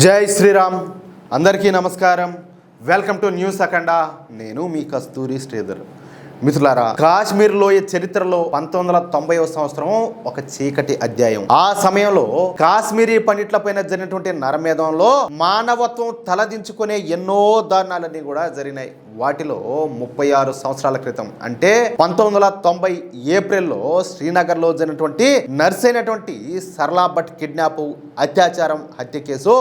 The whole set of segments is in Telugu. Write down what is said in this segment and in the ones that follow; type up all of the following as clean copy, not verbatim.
జై శ్రీరామ్. అందరికీ నమస్కారం. వెల్కమ్ టు న్యూస్ అఖండ. నేను మీ కస్తూరి శ్రీధర్. మిత్రులారా, కాశ్మీర్ లోయ చరిత్రలో 1990వ సంవత్సరం ఒక చీకటి అధ్యాయం. ఆ సమయంలో కాశ్మీరీ పండిట్లపైన జరిగినటువంటి నరమేధంలో మానవత్వం తలదించుకునే ఎన్నో దారుణాలన్నీ కూడా జరిగినాయి. వాటిలో 36 సంవత్సరాల క్రితం అంటే 1990 ఏప్రిల్లో శ్రీనగర్లో జరిగినటువంటి నర్స్ అయినటువంటి సరళా భట్ కిడ్నాప్, అత్యాచారం, హత్య కేసు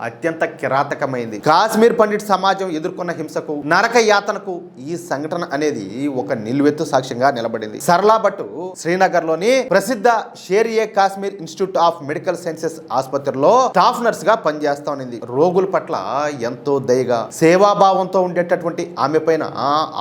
అత్యంత కిరాతకమైంది. కాశ్మీర్ పండిట్ సమాజం ఎదుర్కొన్న హింసకు, నరక యాతనకు ఈ సంఘటన అనేది ఒక నిలువెత్తు సాక్ష్యంగా నిలబడింది. సరళా భట్ శ్రీనగర్లోని ప్రసిద్ధ Sher-e Kashmir institute of medical sciences ఆసుపత్రిలో స్టాఫ్ నర్స్ గా పనిచేస్తా ఉంది. రోగుల పట్ల ఎంతో దయగా, సేవాభావంతో ఉండేటటువంటి ఆమె పైన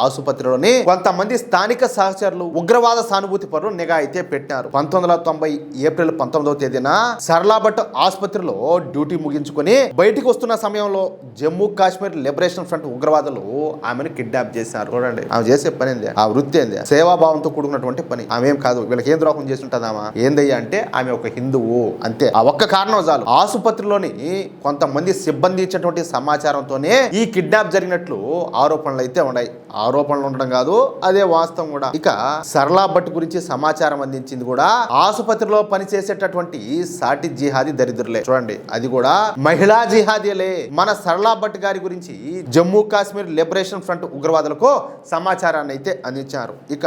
ఆసుపత్రిలోని కొంతమంది స్థానిక సహచరులు, ఉగ్రవాద సానుభూతి పరులు నిఘా అయితే పెట్టారు. 1990 ఏప్రిల్ 19వ తేదీన సరళా భట్ ఆసుపత్రిలో డ్యూటీ ముగించుకొని బయటికి వస్తున్న సమయంలో జమ్మూ కాశ్మీర్ లిబరేషన్ ఫ్రంట్ ఉగ్రవాదులు ఆమెను కిడ్నాప్ చేశారు. చూడండి, ఆమె చేసే పని ఏంది, ఆ వృత్తి ఏంది, సేవాభావంతో కూడుకున్నటువంటి పని. ఆమె ఏం కాదు, వీళ్ళకి ఏం ద్రోహం చేసి ఉంటుందామా, ఏందయ్యా అంటే ఆమె ఒక హిందువు అంతే. ఆ ఒక్క కారణం చాలు. ఆసుపత్రిలోని కొంతమంది సిబ్బంది ఇచ్చినటువంటి సమాచారంతోనే ఈ కిడ్నాప్ జరిగినట్లు ఆరోపణలు అయితే ఉన్నాయి. ఆరోపణలు ఉండడం కాదు, అదే వాస్తవం కూడా. ఇక సరళా భట్ గురించి సమాచారం అందించింది కూడా ఆసుపత్రిలో పనిచేసేటటువంటి సాటి జిహాదీ దరిద్రులే. చూడండి, అది కూడా మహిళా జిహాదీలే. మన సరళా భట్ గారి గురించి జమ్మూ కాశ్మీర్ లిబరేషన్ ఫ్రంట్ ఉగ్రవాదులకు సమాచారాన్ని అయితే అందించారు. ఇక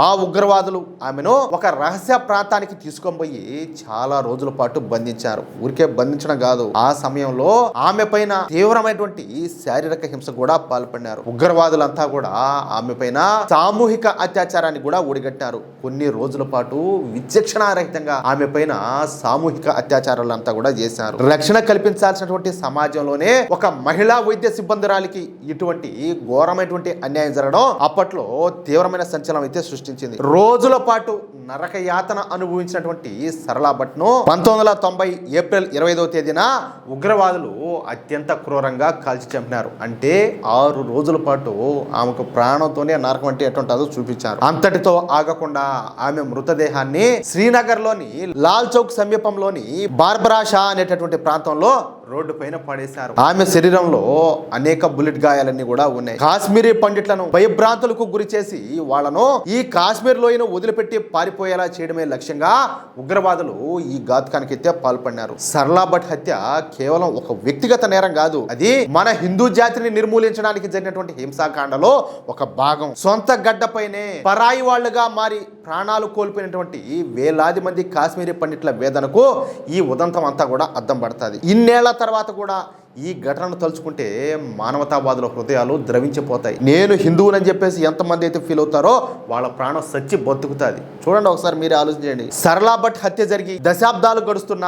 ఆ ఉగ్రవాదులు ఆమెను ఒక రహస్య ప్రాంతానికి తీసుకొని పోయి చాలా రోజుల పాటు బంధించారు. ఊరికే బంధించడం కాదు, ఆ సమయంలో ఆమె పైన తీవ్రమైనటువంటి శారీరక హింస కూడా పాల్పడినారు. ఉగ్రవాదులంతా కూడా ఆమె పైన సామూహిక అత్యాచారాన్ని కూడా ఒడిగట్టారు. కొన్ని రోజుల పాటు విచక్షణారహితంగా ఆమె పైన సామూహిక అత్యాచారాలంతా కూడా చేశారు. రక్షణ కల్పించాల్సినటువంటి సమాజంలోనే ఒక మహిళా వైద్య సిబ్బందిరాలికి ఇటువంటి ఘోరమైనటువంటి అన్యాయం జరగడం అప్పట్లో తీవ్రమైన సంచలనం అయితే సృష్టించింది. రోజుల పాటు నరక యాతన అనుభవించినటువంటి సరళా భట్ ను 1990 ఏప్రిల్ 25వ తేదీన ఉగ్రవాదులు అత్యంత క్రూరంగా కాల్చి చంపినారు. అంటే 6 రోజుల పాటు ఆమెకు ప్రాణంతోనే నరకం అంటే ఎటుంటుందో చూపించారు. అంతటితో ఆగకుండా ఆమె మృతదేహాన్ని శ్రీనగర్ లోని లాల్ చౌక్ సమీపంలోని బార్బరా షా అనేటటువంటి ప్రాంతంలో రోడ్డు పైన పడేశారు. ఆమె శరీరంలో అనేక బుల్లెట్ గాయాలన్నీ కూడా ఉన్నాయి. కాశ్మీరీ పండిట్లను భయభ్రాంతులకు గురి చేసి వాళ్లను ఈ కాశ్మీర్ లోయను వదిలిపెట్టి పారిపోయేలా చేయడమే లక్ష్యంగా ఉగ్రవాదులు ఈ ఘాతుకానికి అయితే పాల్పడినారు. సరళా భట్ హత్య కేవలం ఒక వ్యక్తిగత నేరం కాదు, అది మన హిందూ జాతిని నిర్మూలించడానికి జరిగినటువంటి హింసాకాండలో ఒక భాగం. సొంత గడ్డపైనే పరాయి వాళ్లుగా మారి ప్రాణాలు కోల్పోయినటువంటి వేలాది మంది కాశ్మీరీ పండిట్ల వేదనకు ఈ ఉదంతం అంతా కూడా అద్దం పడుతుంది. ఇన్నేళ్ల తర్వాత కూడా ఈ ఘటనను తలుచుకుంటే మానవతావాదుల హృదయాలు ద్రవించిపోతాయి. నేను హిందువునని చెప్పేసి ఎంతమంది అయితే ఫీల్ అవుతారో వాళ్ళ ప్రాణం సచ్చి బతుకుతుంది. చూడండి, ఒకసారి మీరే ఆలోచించండి. సరళా భట్ హత్య జరిగి దశాబ్దాలు గడుస్తున్న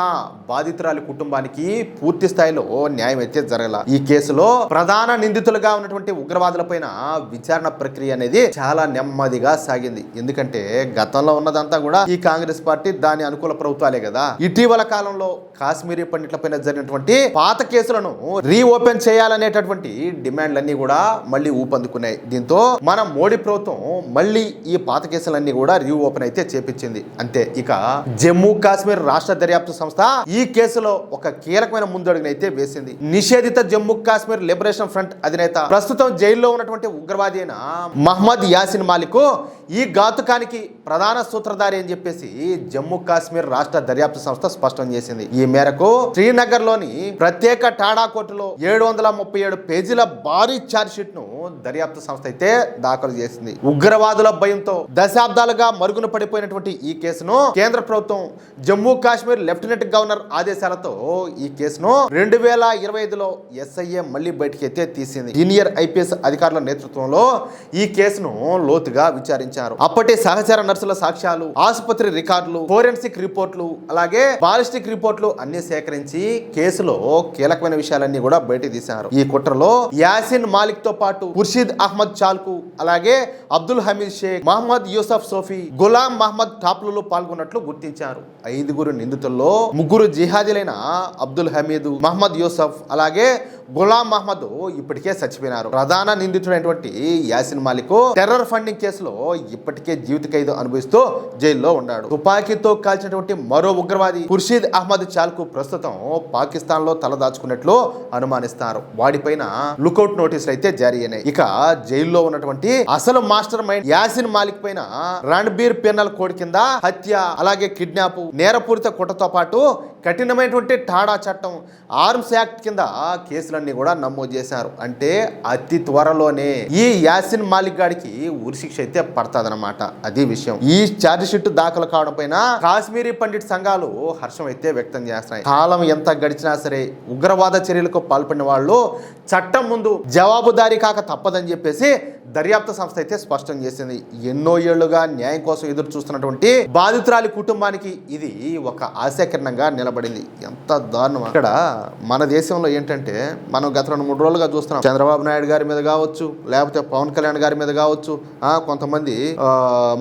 బాధితురాలి కుటుంబానికి పూర్తి స్థాయిలో న్యాయం అయితే జరగల. ఈ కేసులో ప్రధాన నిందితులుగా ఉన్నటువంటి ఉగ్రవాదులపైన విచారణ ప్రక్రియ అనేది చాలా నెమ్మదిగా సాగింది. ఎందుకంటే గతంలో ఉన్నదంతా కూడా ఈ కాంగ్రెస్ పార్టీ, దాని అనుకూల ప్రభుత్వాలే కదా. ఇటీవల కాలంలో కాశ్మీరీ పండిట్లపైన జరిగినటువంటి పాత కేసులను రీఓపెన్ చేయాలనేటటువంటి డిమాండ్లన్నీ కూడా మళ్ళీ ఊపందుకున్నాయి. దీంతో మన మోడీ ప్రభుత్వం మళ్ళీ ఈ పాత కేసులన్నీ కూడా రీఓపెన్ అయితే చేపించింది. అంతే. ఇక జమ్మూ కాశ్మీర్ రాష్ట్ర దర్యాప్తు సంస్థ ఈ కేసులో ఒక కీలకమైన ముందడుగునైతే వేసింది. నిషేధిత జమ్మూ కాశ్మీర్ లిబరేషన్ ఫ్రంట్ అధినేత, ప్రస్తుతం జైల్లో ఉన్నటువంటి ఉగ్రవాది అయిన మహమ్మద్ యాసిన్ మాలిక్ ఈ ఘాతుకానికి ప్రధాన సూత్రధారి అని చెప్పేసి జమ్మూ కాశ్మీర్ రాష్ట్ర దర్యాప్తు సంస్థ స్పష్టం చేసింది. ఈ మేరకు శ్రీనగర్ లోని ప్రత్యేక టాడా కోర్టులో 737 పేజీల భారీ ఛార్జ్ షీట్ ను దర్యాప్తు సంస్థ అయితే దాఖలు చేసింది. ఉగ్రవాదుల భయంతో దశాబ్దాలుగా మరుగున పడిపోయినటువంటి ఈ కేసును కేంద్ర ప్రభుత్వం జమ్మూ కాశ్మీర్ లెఫ్టినెంట్ గవర్నర్ ఆదేశాలతో ఈ కేసును 2025లో SIA మళ్లీ బయటికి అయితే తీసింది. సీనియర్ IPS అధికారుల నేతృత్వంలో ఈ కేసును లోతుగా విచారించారు. అప్పటి సహచర నర్సుల సాక్ష్యాలు, ఆసుపత్రి రికార్డులు, ఫోరెన్సిక్ రిపోర్ట్లు, అలాగే బాలిస్టిక్ రిపోర్ట్లు అన్ని సేకరించి కేసులో కీలకమైన విషయాలన్నీ కూడా బయట తీశారు. ఈ కుట్రలో యాసిన్ మాలిక్ తో పాటు ఖుర్షీద్ అహ్మద్ చాల్కు, అలాగే అబ్దుల్ హమీద్ షేక్, మహమ్మద్ యూసఫ్ సోఫీ, గులాం మహమ్మద్ టాప్లలో పాల్గొన్నట్లు గుర్తించారు. 5 నిందితుల్లో 3 జిహాదీలైన అబ్దుల్ హమీద్, మహమ్మద్ యూసఫ్, అలాగే గులాం మహమ్మద్ ఇప్పటికే చచ్చిపోయినారు. ప్రధాన నిందితుడైనటువంటి యాసిన్ మాలిక్ టెర్రర్ ఫండింగ్ కేసులో ఇప్పటికే జీవిత ఖైదు అనుభవిస్తూ జైల్లో ఉన్నాడు. తుపాకీతో కాల్చినటువంటి మరో ఉగ్రవాది ఖుర్షీద్ అహ్మద్ చాల్కు ప్రస్తుతం పాకిస్తాన్ లో తలదాచుకున్నట్లు అనుమానిస్తారు. వాడిపైన లుకౌట్ నోటీసులు అయితే జారీ అయినాయి. ఇక జైల్లో ఉన్నటువంటి అసలు మాస్టర్ మైండ్ యాసిన్ మాలిక్ పైన రణబీర్ పెన్నల్ కోడ్ కింద హత్య, అలాగే కిడ్నాప్, నేరపూరిత కుట్రతో పాటు కఠినమైనటువంటి టాడా చట్టం, ఆర్మ్స్ యాక్ట్ కింద కేసులన్నీ కూడా నమోదు చేశారు. అంటే అతి త్వరలోనే ఈ యాసిన్ మాలిక్ గాడికి ఉరిశిక్ష అయితే పడతాదన్నమాట. అది విషయం. ఈ ఛార్జ్ షీట్ దాఖలు కావడం పైన కాశ్మీరీ పండిట్ సంఘాలు హర్షం అయితే వ్యక్తం చేస్తున్నాయి. కాలం ఎంత గడిచినా సరే ఉగ్రవాద చర్యలకు పాల్పడిన వాళ్ళు చట్టం ముందు జవాబుదారీ కాక తప్పదని చెప్పేసి దర్యాప్తు సంస్థ అయితే స్పష్టం చేసింది. ఎన్నో ఏళ్లుగా న్యాయం కోసం ఎదురు చూస్తున్నటువంటి బాధితురాలి కుటుంబానికి ఇది ఒక ఆశాకిరణంగా నిలబడింది. ఎంత దారుణం. ఇక్కడ మన దేశంలో ఏంటంటే మనం గత 2-3 రోజులుగా చూస్తున్నాం. చంద్రబాబు నాయుడు గారి మీద కావచ్చు, లేకపోతే పవన్ కళ్యాణ్ గారి మీద కావచ్చు, కొంతమంది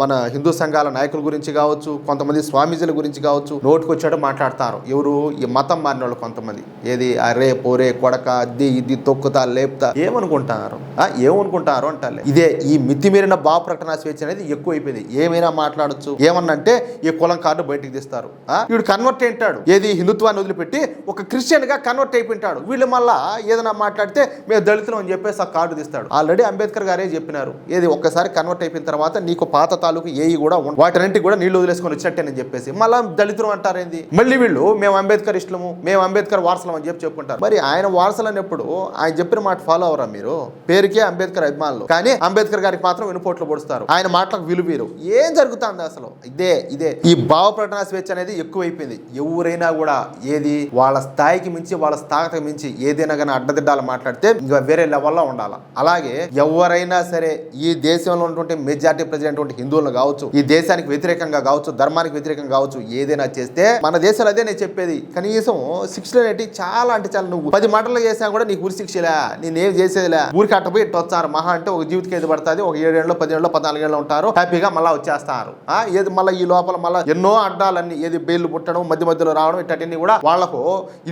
మన హిందూ సంఘాల నాయకుల గురించి కావచ్చు, కొంతమంది స్వామీజీల గురించి కావచ్చు, నోటుకొచ్చాడు మాట్లాడతారు. ఎవరు? ఈ మతం మారిన వాళ్ళు కొంతమంది. ఏది అరే పోరే కొడక అద్ది ఇది తొక్కుతా లేపుతా ఏమనుకుంటారు అంటారు. ఇదే ఈ మితిమీరిన భావ ప్రకటన స్వేచ్ఛ అనేది ఎక్కువైపోయింది. ఏమైనా మాట్లాడచ్చు. ఏమన్నంటే ఈ కులం కార్డు బయటికి తీస్తారు. వీడు కన్వర్ట్ ఏంటాడు, ఏది హిందుత్వాన్ని వదిలిపెట్టి ఒక క్రిస్టియన్ గా కన్వర్ట్ అయిపోయింటాడు. వీళ్ళు మళ్ళా ఏదైనా మాట్లాడితే మేము దళితులు అని చెప్పేసి ఆ కార్డు తీస్తాడు. ఆల్రెడీ అంబేద్కర్ గారే చెప్పినారు, ఏది ఒక్కసారి కన్వర్ట్ అయిపోయిన తర్వాత నీకు పాత తాలూకు ఏవి కూడా వాటన్నింటికి కూడా నీళ్లు వదిలేసుకొని వచ్చినట్టేనని చెప్పేసి మళ్ళా దళితులు అంటారేంది. మళ్ళీ వీళ్ళు మేము అంబేద్కర్ ఇష్టము, మేము అంబేద్కర్ వారసులం అని చెప్పి చెప్పుకుంటారు. మరి ఆయన వారసులు అన్నప్పుడు ఆయన చెప్పిన మాట ఫాలో అవరా మీరు? పేరుకే అంబేద్కర్ అభిమానులు, కానీ అంబేద్కర్ గారికి మాత్రం వెనుపోట్లు పొడుస్తారు. ఆయన మాటలకు విలువీరు. ఏం జరుగుతుంది అసలు? ఇదే ఈ భావ ప్రకటన స్వేచ్ఛ అనేది ఎక్కువైపోయింది. ఎవరైనా కూడా ఏది వాళ్ళ స్థాయికి మించి, వాళ్ళ స్థాయికి మించి ఏదైనా కానీ అడ్డదిడ్డాలు మాట్లాడితే ఇంకా వేరే లెవెల్లో ఉండాలి. అలాగే ఎవరైనా సరే ఈ దేశంలో ఉన్నటువంటి మెజారిటీ ప్రజలైనటువంటి హిందువులను కావచ్చు, ఈ దేశానికి వ్యతిరేకంగా కావచ్చు, ధర్మానికి వ్యతిరేకంగా కావచ్చు, ఏదైనా చేస్తే మన దేశంలో అదే నేను చెప్పేది, కనీసం శిక్షలు అనేవి చాలా అంటే చాలా. నువ్వు 10 మాటలు చేసినా కూడా నీకు ఉరి శిక్షలే, నేనేం చేసేదిలే. ఊరికి అట్టపోయి వచ్చారు మహా అంటే ఒక జీవిత ఖైదు పడుతుంది. ఒక 7 ఏళ్ళు 10 ఏళ్ళు 14 ఏళ్ళు ఉంటారు, హ్యాపీగా మళ్ళీ వచ్చేస్తారు. ఏది మళ్ళీ ఈ లోపల మళ్ళీ ఎన్నో అడ్డాలన్నీ, ఏది బెయిల్ పుట్టడం, మధ్యలో రావడం, ఇట్టన్నీ కూడా వాళ్లకు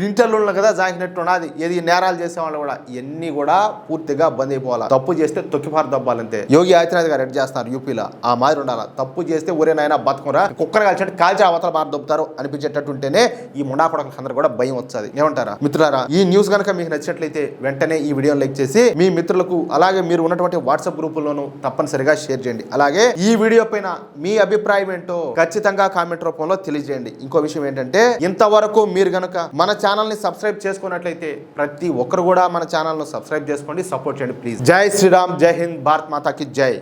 ఇంటర్లో కదా జాగినట్టు ఉన్నది. ఏది నేరాలు చేసే వాళ్ళు కూడా ఇవన్నీ కూడా పూర్తిగా బంద్ అయిపోవాలి. తప్పు చేస్తే తొక్కిపారు దబ్బాలంతే. యోగి ఆదిత్యనాథ్ గారు ఎడ్ చేస్తున్నారు యూపీలో, ఆ మాదిరి ఉండాలి. తప్పు చేస్తే ఊరే నాయన బతుకురా, కుక్కర్ కాల్చి కాల్చి అవతల బార దొబ్బుతారు అనిపించేటట్టుంటేనే ఈ ముండాపడకలకు అందరూ కూడా భయం వచ్చేది. ఏమంటారా మిత్రులారా? ఈ న్యూస్ కనుక మీకు నచ్చినట్లయితే వెంటనే ఈ వీడియోని లైక్ చేసి మీ మిత్రులకు, అలాగే మీరు ఉన్నటువంటి వాట్సాప్ గ్రూపుల్లోనూ తప్పనిసరిగా షేర్ చేయండి. అలాగే ఈ వీడియో పైన మీ అభిప్రాయం ఏంటో ఖచ్చితంగా కామెంట్ రూపంలో తెలియజేయండి. ఇంకో విషయం ఏంటంటే, ఇంతవరకు మీరు గనక మన ఛానల్ ని సబ్స్క్రైబ్ చేసుకున్నట్లయితే ప్రతి ఒక్కరు కూడా మన ఛానల్ ను సబ్స్క్రైబ్ చేసుకోండి, సపోర్ట్ చేయండి ప్లీజ్. జై శ్రీరామ్, జై హింద్, భారత్ మాతాకి జై.